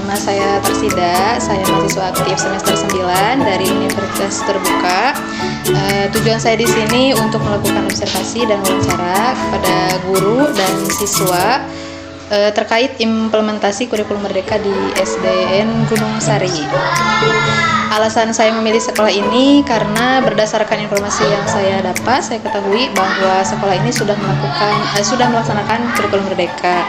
Nama saya Tarsida, saya mahasiswa aktif semester 9 dari Universitas Terbuka. Tujuan saya di sini untuk melakukan observasi dan wawancara kepada guru dan siswa terkait implementasi kurikulum merdeka di SDN Gunung Sari. Alasan saya memilih sekolah ini karena berdasarkan informasi yang saya dapat, saya ketahui bahwa sekolah ini sudah melaksanakan kurikulum merdeka,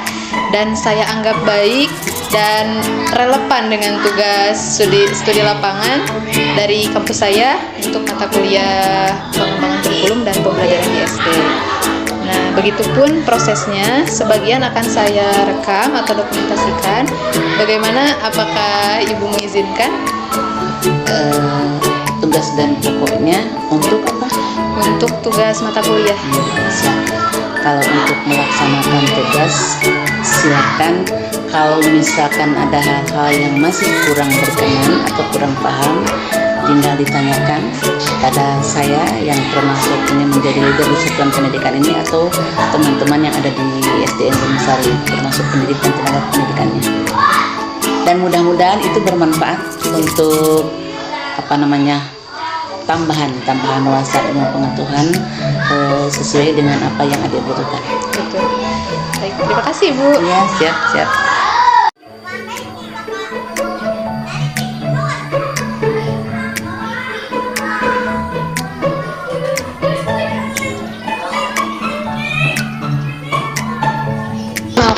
dan saya anggap baik dan relevan dengan tugas studi lapangan dari kampus saya untuk mata kuliah pengembangan kurikulum dan pembelajaran di SD. Nah, begitupun prosesnya, sebagian akan saya rekam atau dokumentasikan. Bagaimana, apakah Ibu mengizinkan? Tugas dan pokoknya untuk apa? Untuk tugas mata kuliah. Bisa. Kalau untuk melaksanakan tugas, silakan. Kalau misalkan ada hal-hal yang masih kurang berkenan atau kurang paham, tinggal ditanyakan pada saya yang termasuk ini menjadi leader di satuan pendidikan ini, atau teman-teman yang ada di SDN Gunung Sari termasuk pendidikan tenaga pendidikannya. Dan mudah-mudahan itu bermanfaat untuk tambahan wawasan ilmu pengetahuan sesuai dengan apa yang adik butuhkan. Betul. Baik, terima kasih Bu. Ya, siap.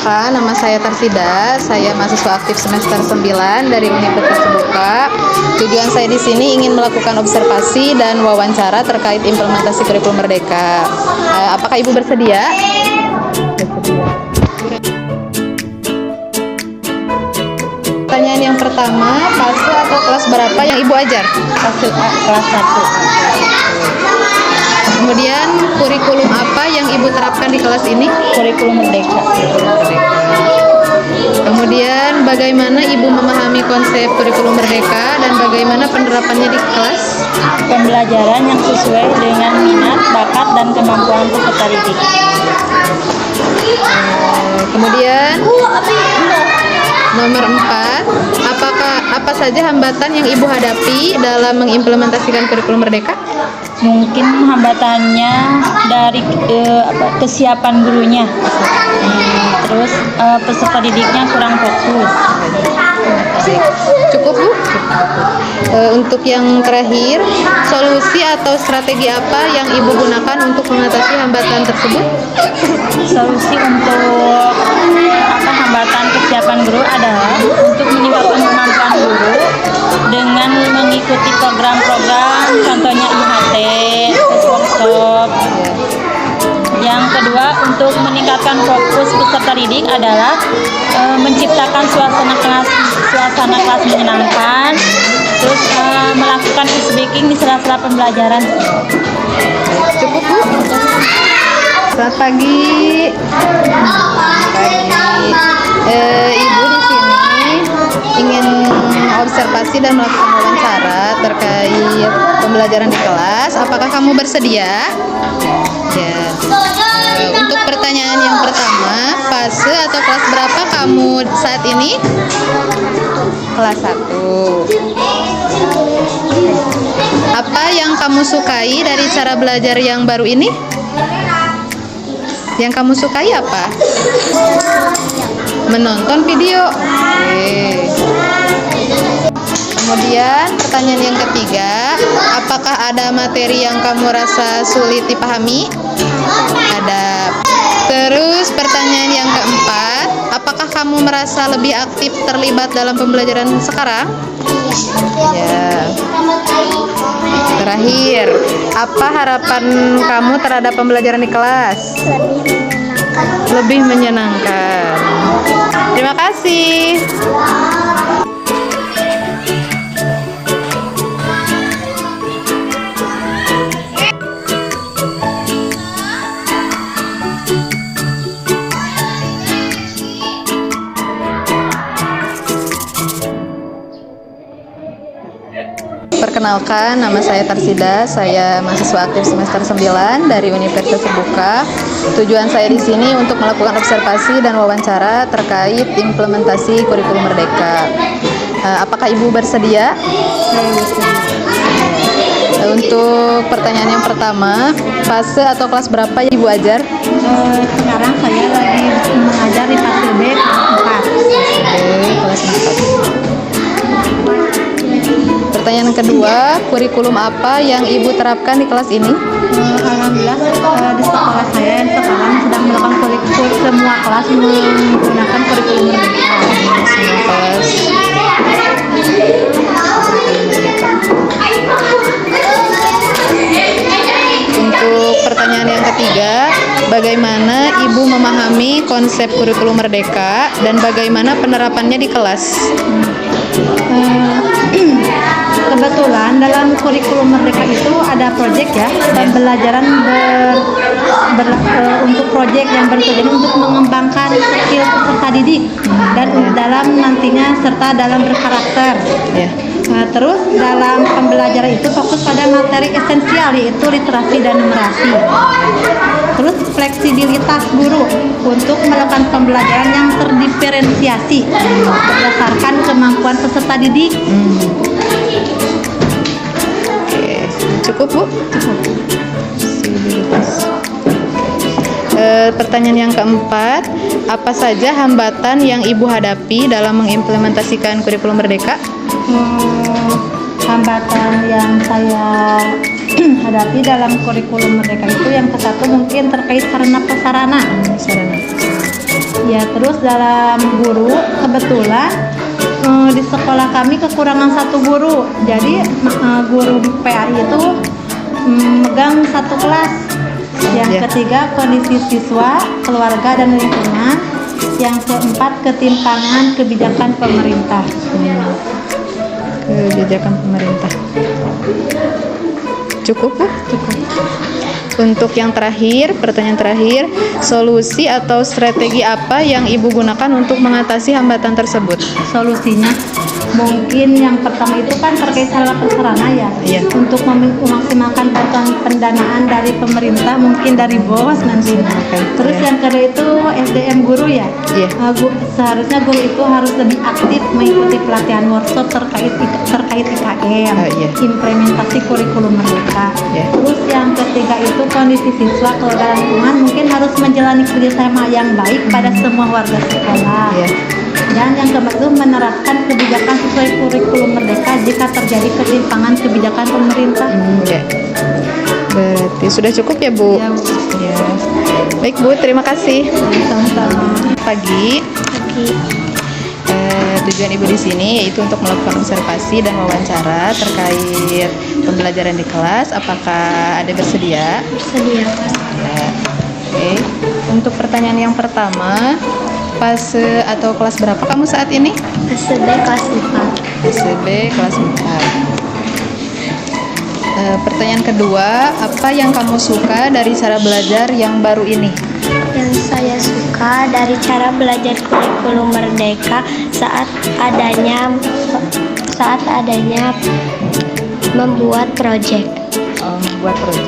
Nama saya Tarsida, saya mahasiswa aktif semester 9 dari Universitas Terbuka. Tujuan saya di sini ingin melakukan observasi dan wawancara terkait implementasi kurikulum merdeka. Apakah Ibu bersedia? Pertanyaan yang pertama, fase atau kelas berapa yang Ibu ajar? Fase A, kelas 1. Kemudian kurikulum apa yang Ibu terapkan di kelas ini? Kurikulum merdeka. Kemudian bagaimana Ibu memahami konsep kurikulum merdeka dan bagaimana penerapannya di kelas? Pembelajaran yang sesuai dengan minat, bakat, dan kemampuan peserta didik. Kemudian nomor 4, apa saja hambatan yang Ibu hadapi dalam mengimplementasikan kurikulum merdeka? Mungkin hambatannya dari kesiapan gurunya, terus peserta didiknya kurang fokus. Cukup Bu? Untuk yang terakhir, solusi atau strategi apa yang Ibu gunakan untuk mengatasi hambatan tersebut? Solusi untuk hambatan kesiapan guru adalah untuk meningkatkan kemampuan guru dengan mengikuti program-program, contohnya IHT, workshop. Yang kedua, untuk meningkatkan fokus peserta didik adalah menciptakan suasana kelas menyenangkan, terus melakukan speaking di sela-sela pembelajaran. Cukup Bu? Selamat pagi. Ibu di sini ingin observasi dan melakukan wawancara terkait pembelajaran di kelas. Apakah kamu bersedia? Ya. Untuk pertanyaan yang pertama, fase atau kelas berapa kamu saat ini? Kelas 1. Apa yang kamu sukai dari cara belajar yang baru ini? Yang kamu sukai apa? Menonton video. Oke. Kemudian pertanyaan yang ketiga, apakah ada materi yang kamu rasa sulit dipahami? Ada. Terus pertanyaan yang keempat, apakah kamu merasa lebih aktif terlibat dalam pembelajaran sekarang? Ya. Terakhir, apa harapan kamu terhadap pembelajaran di kelas? Lebih menyenangkan. Terima kasih. Perkenalkan, nama saya Tarsida, saya mahasiswa aktif semester 9 dari Universitas Terbuka. Tujuan saya di sini untuk melakukan observasi dan wawancara terkait implementasi kurikulum Merdeka. Apakah Ibu bersedia? Untuk pertanyaan yang pertama, fase atau kelas berapa Ibu ajar? Sekarang saya lagi mengajar di fase B kelas 4. Kelas 4. Pertanyaan kedua, kurikulum apa yang Ibu terapkan di kelas ini? Alhamdulillah di sekolah saya yang sekarang sedang melakukan kurikulum, semua kelas menggunakan kurikulum Merdeka. Semua kelas. Untuk pertanyaan yang ketiga, bagaimana Ibu memahami konsep kurikulum Merdeka dan bagaimana penerapannya di kelas? Kebetulan dalam kurikulum Merdeka itu ada proyek ya, pembelajaran untuk proyek yang bertujuan untuk mengembangkan skill peserta didik dan dalam nantinya serta dalam berkarakter. Ya. Terus dalam pembelajaran itu fokus pada materi esensial yaitu literasi dan numerasi. Terus fleksibilitas guru untuk melakukan pembelajaran yang terdiferensiasi berdasarkan kemampuan peserta didik. Oke, cukup Bu? Cukup. Pertanyaan yang keempat, apa saja hambatan yang Ibu hadapi dalam mengimplementasikan kurikulum Merdeka? Hambatan yang saya hadapi dalam kurikulum Merdeka itu yang satu mungkin terkait sarana prasarana. Ya, terus dalam guru kebetulan di sekolah kami kekurangan satu guru. Jadi guru PAI itu megang satu kelas. Yang ketiga kondisi siswa, keluarga dan lingkungan. Yang keempat ketimpangan kebijakan pemerintah. Kebijakan pemerintah. Cukup Bu? Cukup. Untuk yang terakhir, pertanyaan terakhir, solusi atau strategi apa yang Ibu gunakan untuk mengatasi hambatan tersebut? Solusinya mungkin yang pertama itu kan terkait sarana prasarana ya. Iya. Untuk memaksimalkan bantuan pendanaan dari pemerintah mungkin dari BOS nantinya. Terus yang kedua itu SDM guru ya. Iya. Seharusnya guru itu harus lebih aktif mengikuti pelatihan workshop terkait IKM, Iya. implementasi kurikulum Merdeka. Iya. Terus yang ketiga itu kondisi siswa, keluarga dan lingkungan mungkin harus menjalani kerjasama yang baik pada semua warga sekolah. Iya. Dan yang keempat itu menerapkan kebijakan sesuai kurikulum Merdeka jika terjadi ketimpangan kebijakan pemerintah. Ya. Berarti sudah cukup ya Bu? Ya, Bu. Ya. Baik Bu, terima kasih. Sama-sama. Pagi. Tujuan Ibu di sini yaitu untuk melakukan observasi dan wawancara terkait pembelajaran di kelas. Apakah ada bersedia? Bersedia. Ya. Oke. Untuk pertanyaan yang pertama, fase atau kelas berapa kamu saat ini? Fase B kelas 4. Fase B kelas 4. Pertanyaan kedua, apa yang kamu suka dari cara belajar yang baru ini? Yang saya suka dari cara belajar kurikulum Merdeka saat adanya membuat proyek. Membuat proyek.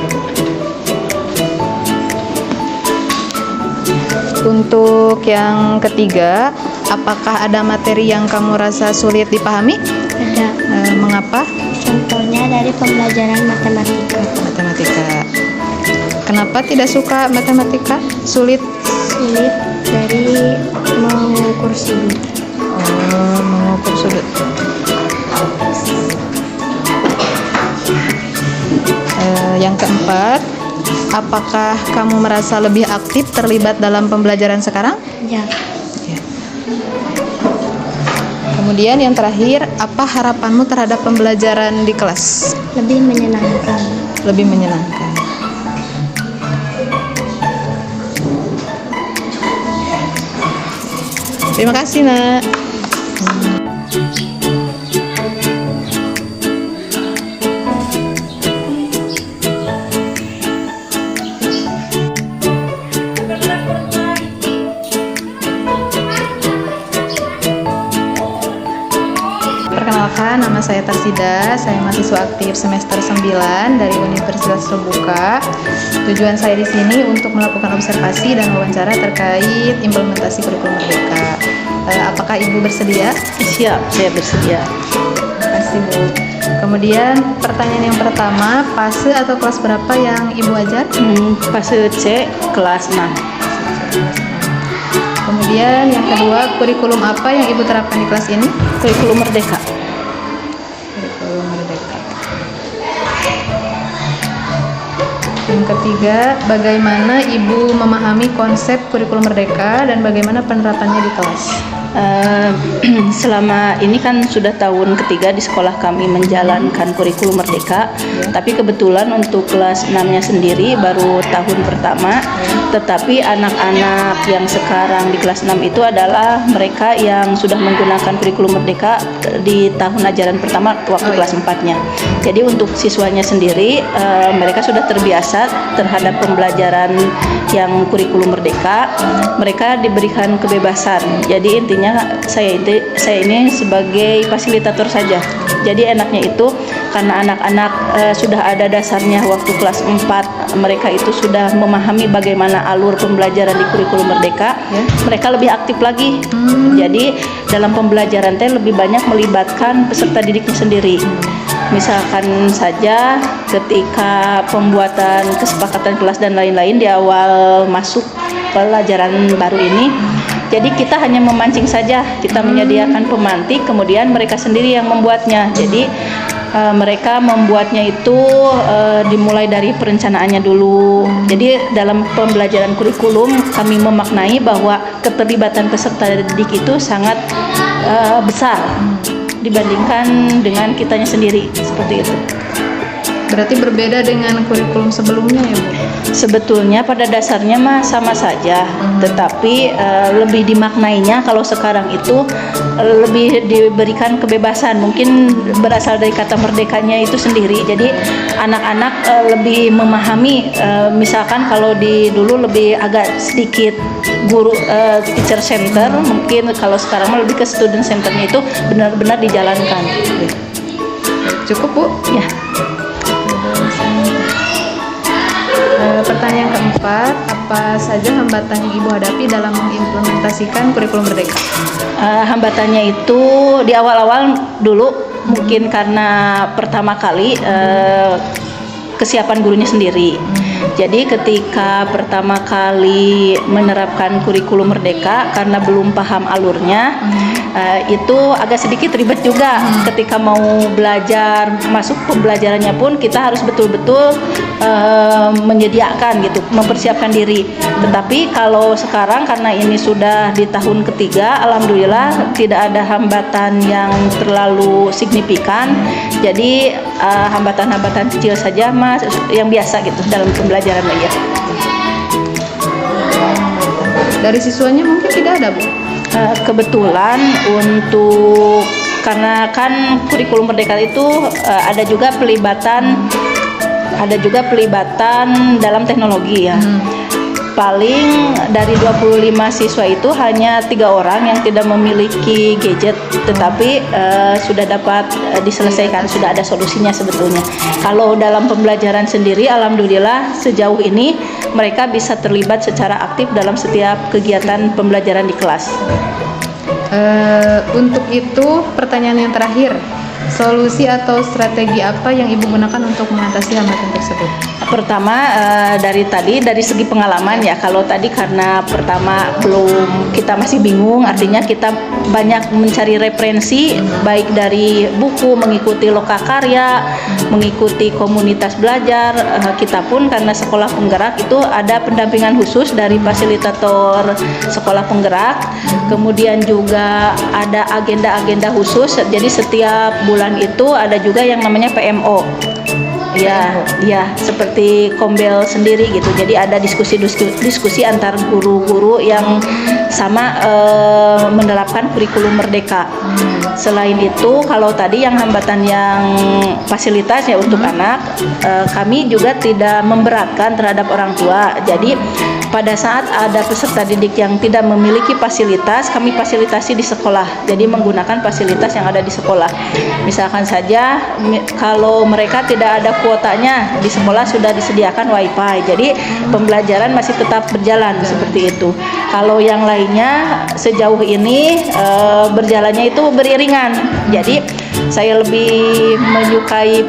Untuk yang ketiga, apakah ada materi yang kamu rasa sulit dipahami? Ada. Mengapa? Contohnya dari pembelajaran matematika. Matematika. Kenapa tidak suka matematika? Sulit Dari mengukur sudut. mengukur sudut. Yang keempat, apakah kamu merasa lebih aktif terlibat dalam pembelajaran sekarang? Ya, Kemudian yang terakhir, apa harapanmu terhadap pembelajaran di kelas? lebih menyenangkan. Lebih menyenangkan. Terima kasih, Nak. Perkenalkan, nama saya Tarsida, saya mahasiswa aktif semester 9 dari Universitas Terbuka. Tujuan saya di sini untuk melakukan observasi dan wawancara terkait implementasi kurikulum Merdeka. Apakah Ibu bersedia? Siap, saya bersedia. Terima kasih, Bu. Kemudian pertanyaan yang pertama, fase atau kelas berapa yang Ibu ajar? Fase C, kelas 6. Kemudian yang kedua, kurikulum apa yang Ibu terapkan di kelas ini? Kurikulum Merdeka. Kurikulum Merdeka. Yang ketiga, bagaimana Ibu memahami konsep kurikulum Merdeka dan bagaimana penerapannya di kelas? Selama ini kan sudah tahun ketiga di sekolah kami menjalankan kurikulum Merdeka, tapi kebetulan untuk kelas 6-nya sendiri baru tahun pertama, tetapi anak-anak yang sekarang di kelas 6 itu adalah mereka yang sudah menggunakan kurikulum Merdeka di tahun ajaran pertama waktu kelas 4-nya. Jadi untuk siswanya sendiri, mereka sudah terbiasa terhadap pembelajaran yang kurikulum Merdeka. Mereka diberikan kebebasan. Jadi intinya saya ini sebagai fasilitator saja. Jadi enaknya itu karena anak-anak sudah ada dasarnya waktu kelas 4, mereka itu sudah memahami bagaimana alur pembelajaran di kurikulum Merdeka. Mereka lebih aktif lagi. Jadi dalam pembelajaran lebih banyak melibatkan peserta didiknya sendiri. Misalkan saja ketika pembuatan kesepakatan kelas dan lain-lain di awal masuk pelajaran baru ini, jadi kita hanya memancing saja, kita menyediakan pemantik, kemudian mereka sendiri yang membuatnya. Jadi mereka membuatnya itu dimulai dari perencanaannya dulu. Jadi dalam pembelajaran kurikulum kami memaknai bahwa keterlibatan peserta didik itu sangat besar dibandingkan dengan kitanya sendiri, seperti itu. Berarti berbeda dengan kurikulum sebelumnya ya, Bu? Sebetulnya pada dasarnya mah sama saja, tetapi lebih dimaknainya kalau sekarang itu lebih diberikan kebebasan. Mungkin berasal dari kata merdekanya itu sendiri. Jadi anak-anak lebih memahami, misalkan kalau dulu lebih agak sedikit guru teacher center, mungkin kalau sekarang mah lebih ke student centernya itu benar-benar dijalankan. Cukup, Bu? Ya. Pertanyaan keempat, apa saja hambatan yang Ibu hadapi dalam mengimplementasikan kurikulum Merdeka? Hambatannya itu di awal-awal dulu mungkin karena pertama kali kesiapan gurunya sendiri. Jadi ketika pertama kali menerapkan kurikulum Merdeka karena belum paham alurnya, itu agak sedikit ribet juga. Ketika mau belajar, masuk pembelajarannya pun kita harus betul-betul menyediakan gitu, mempersiapkan diri. Tetapi kalau sekarang karena ini sudah di tahun ketiga, alhamdulillah tidak ada hambatan yang terlalu signifikan. Jadi hambatan-hambatan kecil saja mas yang biasa gitu dalam pembelajaran aja. Dari siswanya mungkin tidak ada, Bu? Kebetulan untuk karena kan kurikulum Merdeka itu ada juga pelibatan dalam teknologi ya. Paling dari 25 siswa itu hanya 3 orang yang tidak memiliki gadget, tetapi sudah dapat diselesaikan, sudah ada solusinya sebetulnya. Kalau dalam pembelajaran sendiri, alhamdulillah sejauh ini mereka bisa terlibat secara aktif dalam setiap kegiatan pembelajaran di kelas. Untuk itu pertanyaan yang terakhir, Solusi atau strategi apa yang Ibu gunakan untuk mengatasi hambatan tersebut? Pertama dari segi pengalaman ya, kalau tadi karena pertama kita masih bingung, artinya kita banyak mencari referensi baik dari buku, mengikuti lokakarya, mengikuti komunitas belajar. Kita pun karena sekolah penggerak itu ada pendampingan khusus dari fasilitator sekolah penggerak, kemudian juga ada agenda-agenda khusus, jadi setiap bulan itu ada juga yang namanya PMO. Ya, seperti Kombel sendiri gitu. Jadi ada diskusi antar guru-guru yang sama menerapkan kurikulum merdeka. Selain itu, kalau tadi yang hambatan yang fasilitas ya untuk anak, kami juga tidak memberatkan terhadap orang tua. Jadi pada saat ada peserta didik yang tidak memiliki fasilitas, kami fasilitasi di sekolah. Jadi menggunakan fasilitas yang ada di sekolah. Misalkan saja kalau mereka tidak ada kuotanya, di sekolah sudah disediakan wifi. Jadi pembelajaran masih tetap berjalan seperti itu. Kalau yang lainnya sejauh ini berjalannya itu beriringan. Jadi saya lebih menyukai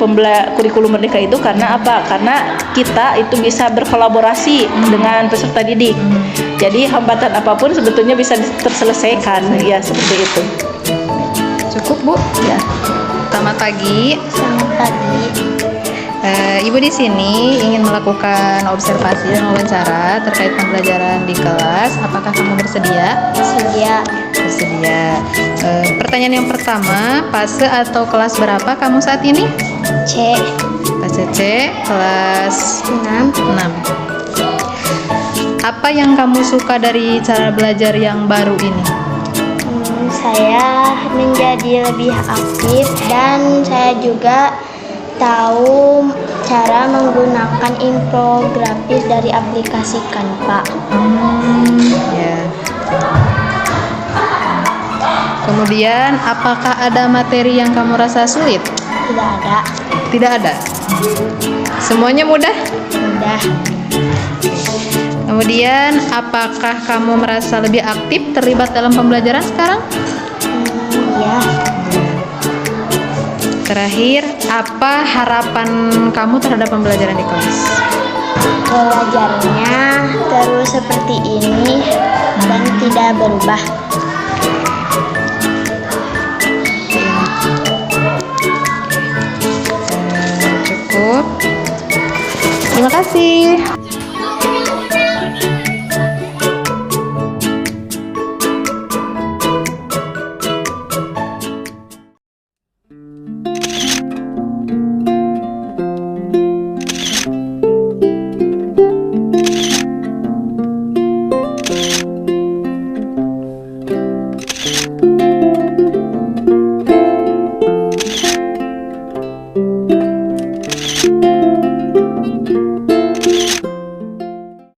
kurikulum merdeka itu karena apa? Karena kita itu bisa berkolaborasi dengan peserta didik. Jadi hambatan apapun sebetulnya bisa terselesaikan, ya seperti itu. Cukup, Bu? Ya. Selamat pagi. Selamat pagi. Ibu di sini ingin melakukan observasi dan wawancara terkait pembelajaran di kelas. Apakah kamu bersedia? Sedia Bersedia. Pertanyaan yang pertama, fase atau kelas berapa kamu saat ini? C Fase C, kelas 6. 6. Apa yang kamu suka dari cara belajar yang baru ini? Saya menjadi lebih aktif dan saya juga tahu cara menggunakan infografis dari aplikasi Canva. Ya. Kemudian, apakah ada materi yang kamu rasa sulit? Tidak ada. Tidak ada. Semuanya mudah? Mudah. Kemudian, apakah kamu merasa lebih aktif terlibat dalam pembelajaran sekarang? Ya. Terakhir, apa harapan kamu terhadap pembelajaran di kelas? Belajarnya terus seperti ini dan tidak berubah. Cukup. Terima kasih.